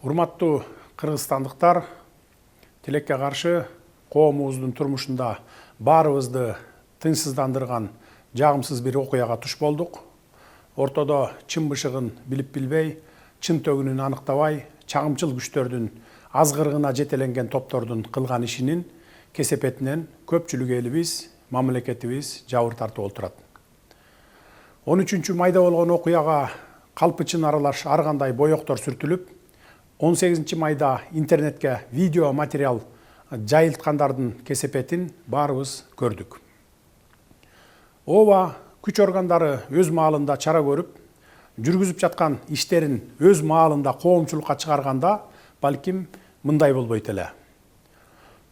Урматтуу кыргызстандыктар, тилекке каршы коомубуздун турмушунда баарыбызды тынчсыздандырган жагымсыз бир окуяга туш болдук. Ортодо чын бышыгын билип билбей, чын төгүнүн аныктабай, чагымчыл күчтөрдүн азгырыгына жетеленген топтордун кылган ишинин кесепетинен көпчүлүк элибиз, мамлекетибиз жабыр тартып отурат. 13 майда болгон окуяга калпычын аралаш ар кандай боектор сүртүлүп, 18 майда интернетке видео материал жайылткандардын кесепетин баарыбыз көрдүк. Ооба күч органдары өз маалында чара көрүп, жүргүзүп жаткан иштерин өз маалында коомчулукка чыгарганда, балким мындай болбойт эле.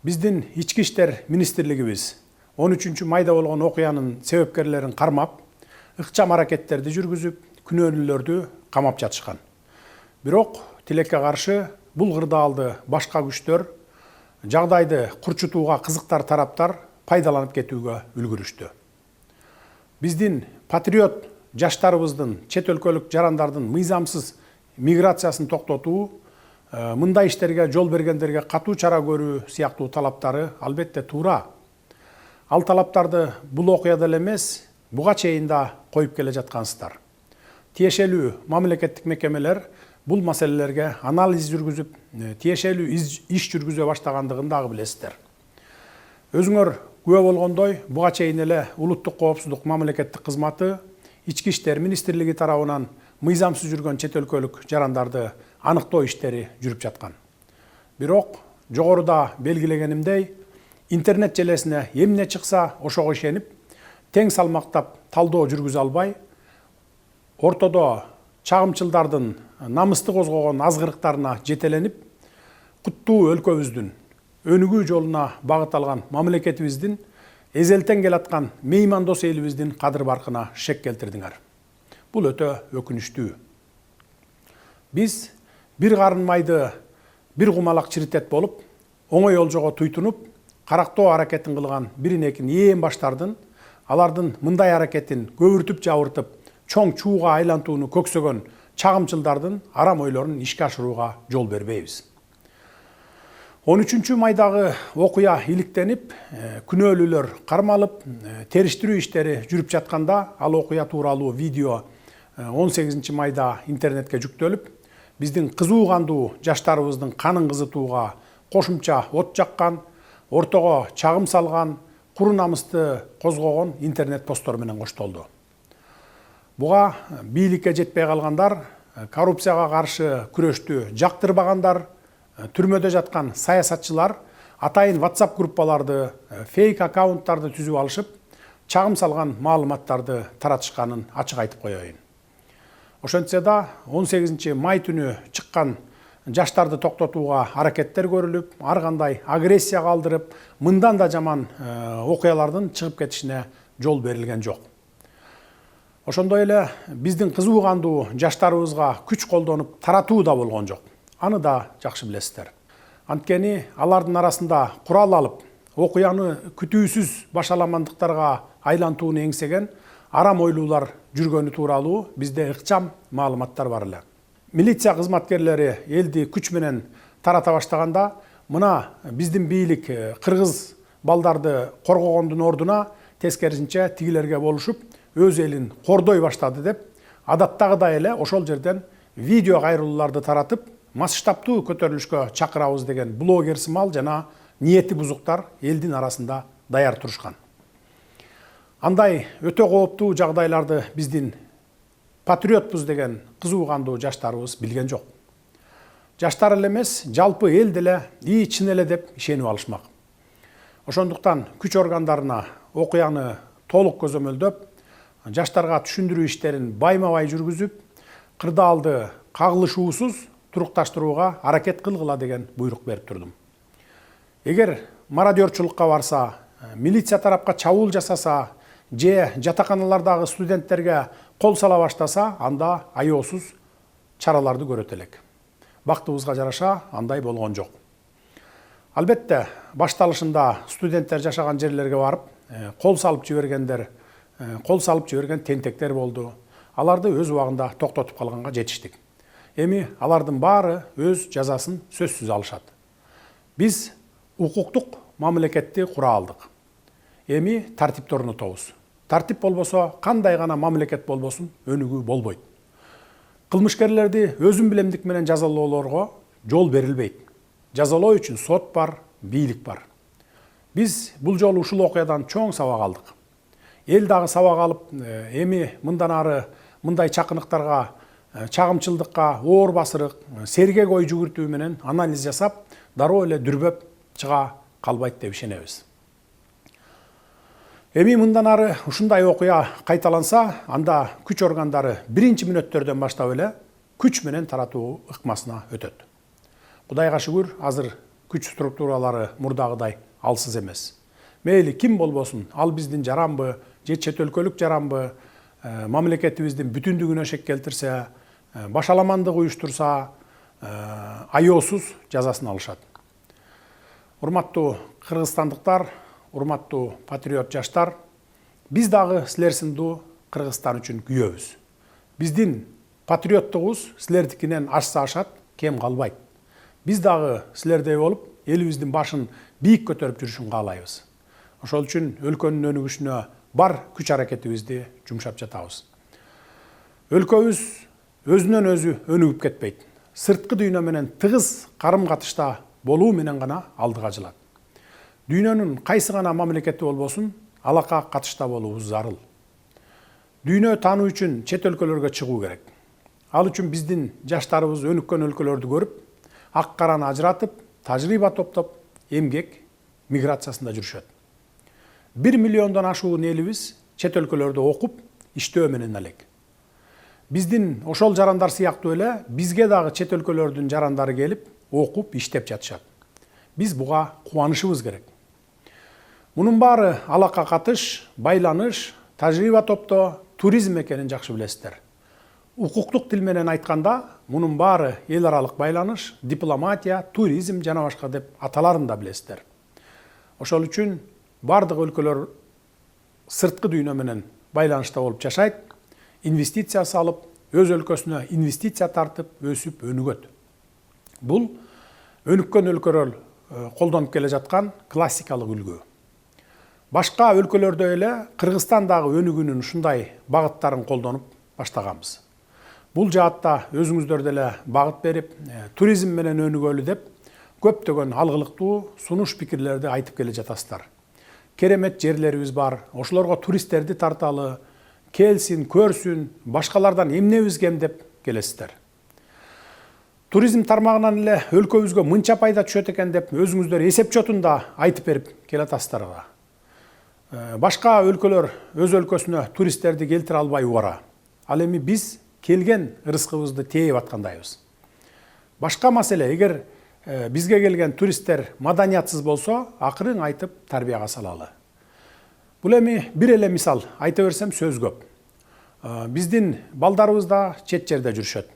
Биздин ички иштер министрлигибиз 13 майда болгон окуянын себепкерлерин кармап, ыкчам аракеттерди жүргүзүп, күнөөлүүлөрдү камап жатышкан. Бирок тилекке каршы бул кырдаалды башка күчтөр жагдайды курчутууга кызыктар тараптар пайдаланып кетүүгө үлгүрүштү. Биздин патриот жаштарыбыздын чет өлкөлүк жарандардын мыйзамсыз миграциясын токтотуу, мындай иштерге жол бергендерге катуу чара көрүү сыяктуу талаптары албетте туура. Ал талаптарды бул окуяда эле эмес, буга чейин да коюп келе жаткансыздар. Тиешелүү мамлекеттик мекемелер бул маселелерге анализ жүргүзүп, тиешелүү иш жүргүзө баштагандыгын дагы билесиздер. Өзүңөр күбө болгондой, буга чейин эле улуттук коопсуздук мамлекеттик кызматы ички иштер министрлиги тарабынан мыйзамсыз жүргөн чет өлкөлүк жарандарды аныктоо иштери жүрүп жаткан. Бирок жогоруда белгилегенимдей, интернет желесине эмне чыкса ошого ишенип, тең салмактап талдоо жүргүзө албай, ортодо чагымчылдардын намысты козгогон азгырыктарына жетеленип, куттуу өлкөбүздүн өнүгүү жолуна багыт алган мамлекетибиздин эзелтен келаткан меймандос элибиздин кадыр баркына шек келтирдиңер. Бул өтө өкүнүчтүү. Биз бир карын майды бир кумалак чиритет болуп, оңой олжого туйтунуп, карактоо аракетин кылган бирин экин ээн баштардын, алардын мындай аракетин көбүртүп жабыртып, чоң чууга айлантууну көксөгөн чагымчылдардын арам ойлорун ишке ашырууга жол бербейбиз. 13 майдагы окуя иликтенип, күнөөлүүлөр кармалып, териштирүү иштери жүрүп жатканда, ал окуя тууралуу видео 18 майда интернетке жүктөлүп, биздин кызуу кандуу жаштарыбыздын канын кызытууга кошумча от жаккан, ортого чагым салган, куру намысты козгогон интернет посттор менен коштолду. Буга бийликке жетпей калгандар, коррупцияга каршы күрөштү жактырбагандар, түрмөдө жаткан саясатчылар атайын WhatsApp группаларды, фейк аккаунттарды түзүп алышып, чагым салган маалыматтарды таратышканын ачык айтып коеюн. Ошентсе да 18 май түнү чыккан жаштарды токтотууга аракеттер көрүлүп, ар кандай агрессия калтырып, мындан да жаман окуялардын чыгып кетишине жол берилген жок. Ошондой эле биздин кызуу кандуу жаштарыбызга күч колдонуп таратуу да болгон жок. Аны да жакшы билесиздер. Анткени алардын арасында курал алып, окуяны күтүүсүз башаламандыктарга айлантууну эңсеген арам ойлуулар жүргөнү тууралуу бизде ыкчам маалыматтар бар эле. Милиция кызматкерлери элди күч менен тарата баштаганда, мына биздин бийлик кыргыз балдарды коргогондун ордуна тескерисинче тигилерге болушуп, өз элин кордой баштады деп, адаттагыдай эле ошол жерден видео кайрылууларды таратып, масштабтуу көтөрүлүшкө чакырабыз деген блогер сымал жана ниети бузуктар элдин арасында даяр турушкан. Андай өтө кооптуу жагдайларды биздин патриотпуз деген кызуу кандуу жаштарыбыз билген жок. Жаштар эле эмес, жалпы эл деле чын эле деп ишенип алышмак. Ошондуктан күч органдарына окуяны толук көзөмөлдөп, жаштарга түшүндүрүү иштерин байма-бай жүргүзүп, кырдаалды кагылышуусуз турукташтырууга аракет кылгыла деген буйрук берип турдум. Эгер мародерчулукка барса, милиция тарапка чабуул жасаса, же жатаканалардагы студенттерге кол сала баштаса, анда аеосуз чараларды көрөт элек. Бактыбызга жараша андай болгон жок. Албетте, башталышында студенттер жашаган жерлерге барып, кол салып жиберген тентектер болду. Аларды өз убагында токтотуп калганга жетиштик. Эми алардын баары өз жазасын сөзсүз алышат. Биз укуктук мамлекетти кура алдык. Эми тартипти орнотобуз. Тартип болбосо кандай гана мамлекет болбосун өнүгүү болбойт. Кылмышкерлерди өзүн билемдик менен жазалоолорго жол берилбейт. Жазалоо үчүн сот бар, бийлик бар. Биз бул жолу ушул окуядан чоң сабак алдык. Эл дагы сабак алып, эми мындан ары мындай чакыныктарга, чагымчылдыкка, оор басырык, сергек ой жүгүртүү менен анализ жасап, дароо эле дүрбөп чыга калбайт деп ишенебиз. Эми мындан ары ушундай окуя кайталанса, анда күч органдары биринчи мүнөттөрдөн баштап эле күч менен таратуу ыкмасына өтөт. Кудайга шүгүр, азыр күч структуралары мурдагыдай алсыз эмес. Мейли ким болбосун, ал биздин жаранбы, же чет өлкөлүк жаранбы, мамлекетибиздин бүтүндүгүнө шек келтирсе, башаламандык уюштурса, аяосуз жазасын алышат. Урматтуу кыргызстандыктар, урматтуу патриот жаштар, биз дагы силер сындуу Кыргызстан үчүн күйөбүз. Биздин патриоттугубуз силердикинен ашса ашат, кем калбайт. Биз дагы силердей болуп, элибиздин башын бийик көтөрүп жүрүшүн каалайбыз. Ошол үчүн өлкөнүн өнүгүшүнө бар күч аракетибизди жумшап жатабыз. Өлкөбүз өзүнөн өзү өнүгүп кетпейт. Сырткы дүйнө менен тыгыз карым-катышта болуу менен гана алдыга жылат. Дүйнөнүн кайсы гана мамлекети болбосун, алака катышта болуубуз зарыл. Дүйнө таануу үчүн чет өлкөлөргө чыгуу керек. Ал үчүн биздин жаштарыбыз өнүккөн өлкөлөрдү көрүп, ак караны ажыратып, тажрыйба топтоп, эмгек миграциясында жүрүшөт. 1 миллиондон ашуун элибиз чет өлкөлөрдө окуп, иштөө менен элек. Биздин ошол жарандар сыяктуу эле бизге дагы чет өлкөлөрдүн жарандары келип, окуп, иштеп жатышат. Биз буга кубанышыбыз керек. Мунун баары алака катыш, байланыш, тажрыйба топтоо, туризм экенин жакшы билесиздер. Укуктук тил менен айтканда, мунун баары эл аралык байланыш, дипломатия, туризм жана башка деп аталарын да билесиздер. Ошол үчүн бардык өлкөлөр сырткы дүйнө менен байланышта болуп жашайт, инвестиция салып, өз өлкөсүнө инвестиция тартып, өсүп, өнүгөт. Бул өнүккөн өлкөлөр колдонуп келе жаткан классикалык үлгү. Башка өлкөлөрдө эле Кыргызстан дагы өнүгүүнүн ушундай багыттарын колдонуп баштаганбыз. Бул жаатта өзүңүздөр деле багыт берип, туризм менен өнүгөлү деп көптөгөн алгылыктуу сунуш пикирлерди айтып келе жатасыздар. Керемет жерлерибиз бар, ошолорго туристтерди тарталы, келсин, көрсүн, башкалардан эмнебиз кем деп келесиздер. Туризм тармагынан эле өлкөбүзгө мынча пайда түшөт экен деп өзүңүздөр эсеп чотунда айтып берип келатасыздар. Башка өлкөлөр өз өлкөсүнө туристтерди келтире албай убара. Ал эми биз келген ырыскыбызды тээп аткандайбыз. Башка маселе, эгер бизге келген туристтер маданиятсыз болсо, акырын айтып тарбияга салалы. Бул эми бир эле мисал айта берсем сөз көп. Биздин балдарыбыз да чет жерде жүрүшөт.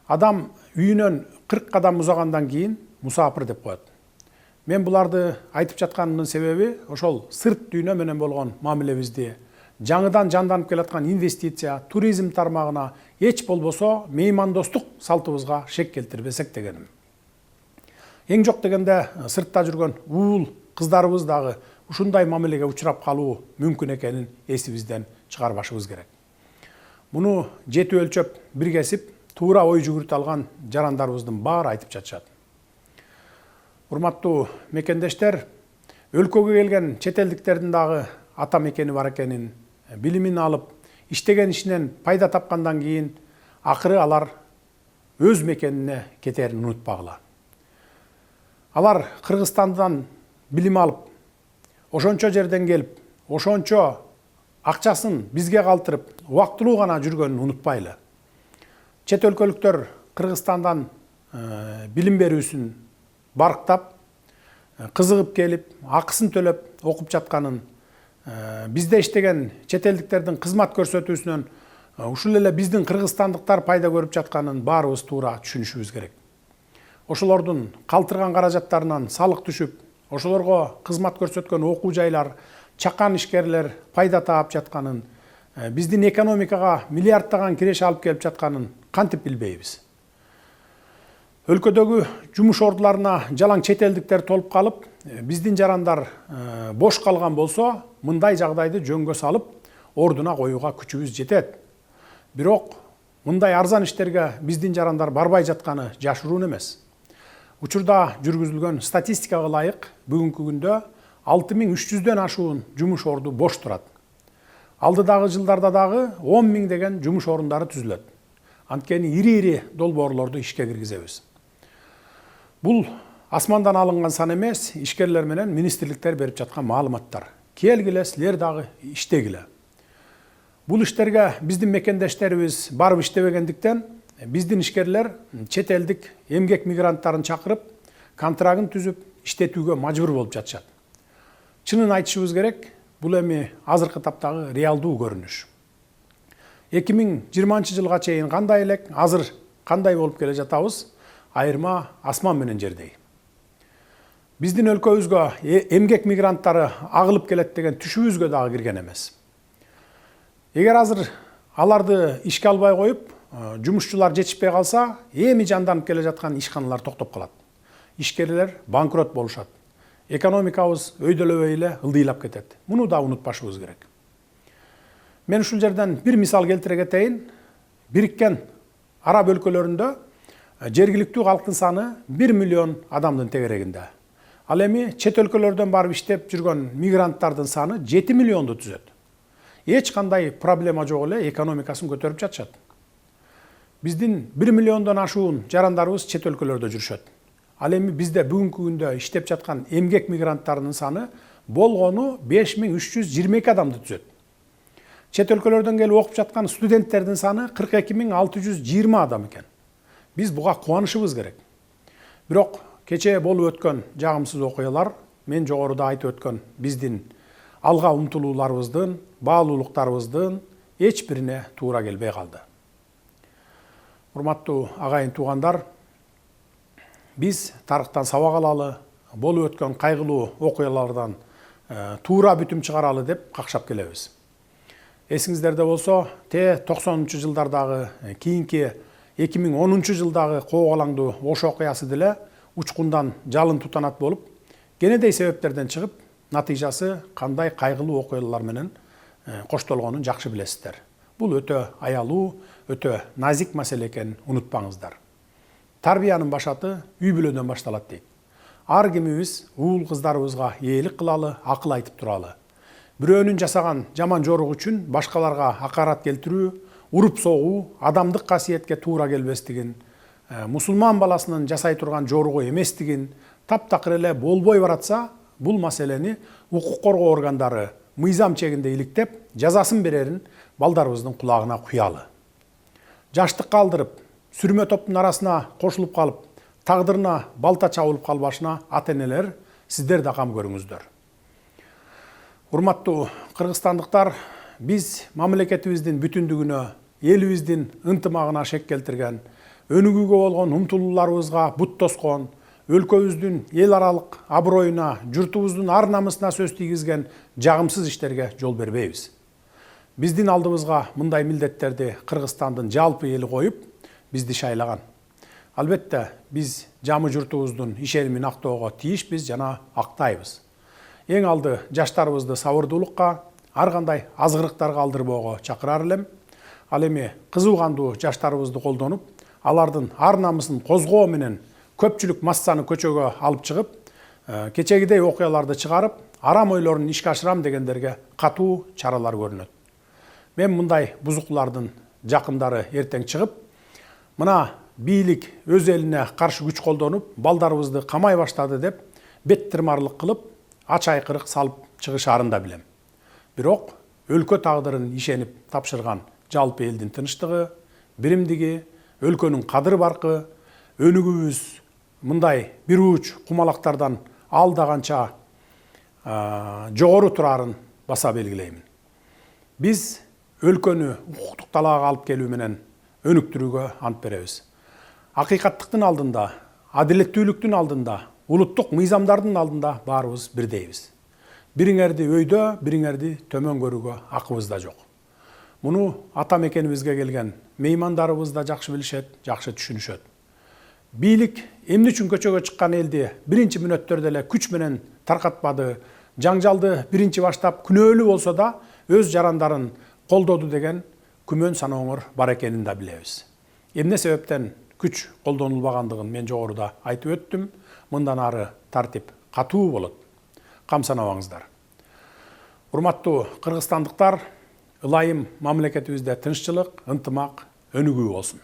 Адам үйүнөн 40 кадам узагандан кийин мусапыр деп коет. Мен буларды айтып жатканымдын себеби ошол сырт дүйнө менен болгон мамилебизди, жаңыдан жанданып келаткан инвестиция, туризм тармагына эч болбосо меймандостук салтыбызга шек келтирбесек дегеним. Эң жок дегенде сыртта жүргөн уул кыздарыбыз дагы ушундай мамилеге учурап калуу мүмкүн экенин эсибизден чыгарбашыбыз керек. Муну жети өлчөп, бир кесип, туура ой жүгүртө алган жарандарыбыздын баары айтып жатышат. Урматтуу мекендештер, өлкөгө келген чет элдиктердин дагы ата мекени бар экенин, билимин алып, иштеген ишинен пайда тапкандан кийин акыры алар өз мекенине кетерин унутпагыла. Алар Кыргызстандан билим алып, ошончо жерден келип, ошончо акчасын бизге калтырып, убактылуу гана жүргөнүн унутпайлы. Чет өлкөлүктөр Кыргызстандан билим берүүсүн барктап, кызыгып келип, акысын төлөп окуп жатканын, бизде иштеген чет элдиктердин кызмат көрсөтүүсүнөн ушул эле биздин кыргызстандыктар пайда көрүп жатканын баарыбыз туура түшүнүшүбүз керек. Ошолордун калтырган каражаттарынан салык түшүп, ошолорго кызмат көрсөткөн окуу жайлар, чакан ишкерлер пайда таап жатканын, биздин экономикага миллиарддаган киреше алып келип жатканын кантип билбейбиз? Өлкөдөгү жумуш ордуларына жалаң чет элдиктер толуп калып, биздин жарандар бош калган болсо, мындай жагдайды жөнгө салып, ордуна коюуга күчүбүз жетет. Бирок мындай арзан иштерге биздин жарандар барбай жатканы жашыруун эмес. Учурда жүргүзүлгөн статистикага ылайык, бүгүнкү күндө 6300дөн ашуун жумуш орду бош турат. Алдыдагы жылдарда дагы 10 000 деген жумуш орундары түзүлөт. Анткени ири-ири долбоорлорду ишке киргизебиз. Бул асмандан алынган сан эмес, ишкерлер менен министрликтер берип жаткан маалыматтар. Келгиле, силер дагы иштегиле. Бул иштерге биздин мекендештерибиз барып иштебегендиктен, биздин ишкерлер чет элдик эмгек мигранттарын чакырып, контрагын түзүп, иштетүүгө мажбур болуп жатышат. Чынын айтышыбыз керек, бул эми азыркы таптагы реалдуу көрүнүш. 2020 жылга чейин кандай элек, азыр кандай болуп келе жатабыз, айырма асман менен жердей. Биздин өлкөбүзгө эмгек мигранттары агылып келет деген түшүбүзгө дагы кирген эмес. Эгер азыр аларды ишке албай коюп, жумушчулар жетишпей калса, эми жанданып келе жаткан ишканалар токтоп калат. Ишкерлер банкрот болушат. Экономикабыз өйдөлөбөй эле ылдыйлап кетет. Муну да унутпашыбыз керек. Мен ушул жерден бир мисал келтире кетейин. Бириккен Араб өлкөлөрүндө жергиликтүү калктын саны 1 миллион адамдын тегерегинде. Ал эми чет өлкөлөрдөн барып иштеп жүргөн мигранттардын саны 7 миллионду түзөт. Эч кандай проблема жок эле экономикасын көтөрүп жатышат. Биздин 1 миллиондон ашуун жарандарыбыз чет өлкөлөрдө жүрүшөт. Ал эми бизде бүгүнкү күндө иштеп жаткан эмгек мигранттарынын саны болгону 5322 адамды түзөт. Чет өлкөлөрдөн келип окуп жаткан студенттердин саны 42620 адам экен. Биз буга кубанышыбыз керек. Бирок кечээ болуп өткөн жагымсыз окуялар, мен жогоруда айтып өткөн биздин алга умтулууларыбыздын, баалуулуктарыбыздын эч бирине туура келбей калды. Урматтуу агайын туугандар, биз тарыхтан сабак алалы, болуп өткөн кайгылуу окуялардан туура бүтүм чыгаралы деп какшап келебиз. Эсиңиздерде болсо, 90-жылдардагы, кийинки 2010 жылдагы коогалаңдуу Ош окуясы деле учкундан жалын тутанат болуп, кенедей себептерден чыгып, натыйжасы кандай кайгылуу окуялар менен коштолгонун жакшы билесиздер. Бул өтө аялуу, өтө назик маселе экенин унутпаңыздар. Тарбиянын башаты үй бүлөдөн башталат дейт. Ар кимибиз уул кыздарыбызга ээлик кылалы, акыл айтып туралы. Бирөөнүн жасаган жаман жорук үчүн башкаларга акарат келтирүү, уруп согуу адамдык касиетке туура келбестигин, мусулман баласынын жасай турган жоругу эместигин таптакыр эле болбой баратса, бул маселени укук коргоо органдары мыйзам чегинде иликтеп, жазасын берерин балдарыбыздын кулагына куялы. Жаштыкка алдырып, сүрмө топтун арасына кошулуп калып, тагдырына балта чабылып калбашына ата-энелер сиздер да кам көрүңүздөр. Урматтуу кыргызстандыктар, биз мамлекетибиздин бүтүндүгүнө, элибиздин ынтымагына шек келтирген, өнүгүүгө болгон умтулууларыбызга бут тоскон, өлкөбүздүн эл аралык аброюна, журтубуздун ар намысына сөз тийгизген жагымсыз иштерге жол бербейбиз. Биздин алдыбызга мындай милдеттерди Кыргызстандын жалпы эли коюп, бизди шайлаган. Албетте, биз жамы журтубуздун ишенимин актоого тийишпиз жана актайбыз. Эң алды жаштарыбызды сабырдуулукка, ар кандай азгырыктарга алдырбоого чакырар элем. Ал эми кызуу кандуу жаштарыбызды колдонуп, алардын ар намысын козгоо менен көпчүлүк массаны көчөгө алып чыгып, кечегидей окуяларды чыгарып, арам ойлорун ишке ашырам дегендерге катуу чаралар көрүнөт. Мен мындай бузукулардын жакындары эртең чыгып, мына бийлик өз элине каршы күч колдонуп, балдарыбызды камай баштады деп, бет тырмарлык кылып, ач айкырык салып чыгышарын да билем. Бирок өлкө тагдырын ишенип тапшырган жалпы элдин тынчтыгы, биримдиги, өлкөнүн кадыр баркы, өнүгүүбүз мындай бир уч кумалактардан алда канча жогору турарын баса белгилеймин. Биз өлкөнү укуктук талаага алып келүү менен өнүктүрүүгө ант беребиз. Акыйкаттыктын алдында, адилеттүүлүктүн алдында, улуттук мыйзамдардын алдында баарыбыз бирдейбиз. Бириңерди өйдө, бириңерди төмөн көрүүгө акыбыз да жок. Муну ата мекенибизге келген меймандарыбыз да жакшы билишет, жакшы түшүнүшөт. бийлик эмне үчүн көчөгө чыккан элди биринчи мүнөттөрдө эле күч менен таркатпады, жаңжалды биринчи баштап күнөөлүү болсо да өз жарандарын колдоду деген күмөн санооңор бар экенин да билебиз. Эмне себептен күч колдонулбагандыгын мен жогоруда айтып өттүм. Мындан ары тартип катуу болот. Кам санабаңыздар. Урматтуу кыргызстандыктар, ылайым мамлекетибизде тынччылык, ынтымак өнүгүү болсун.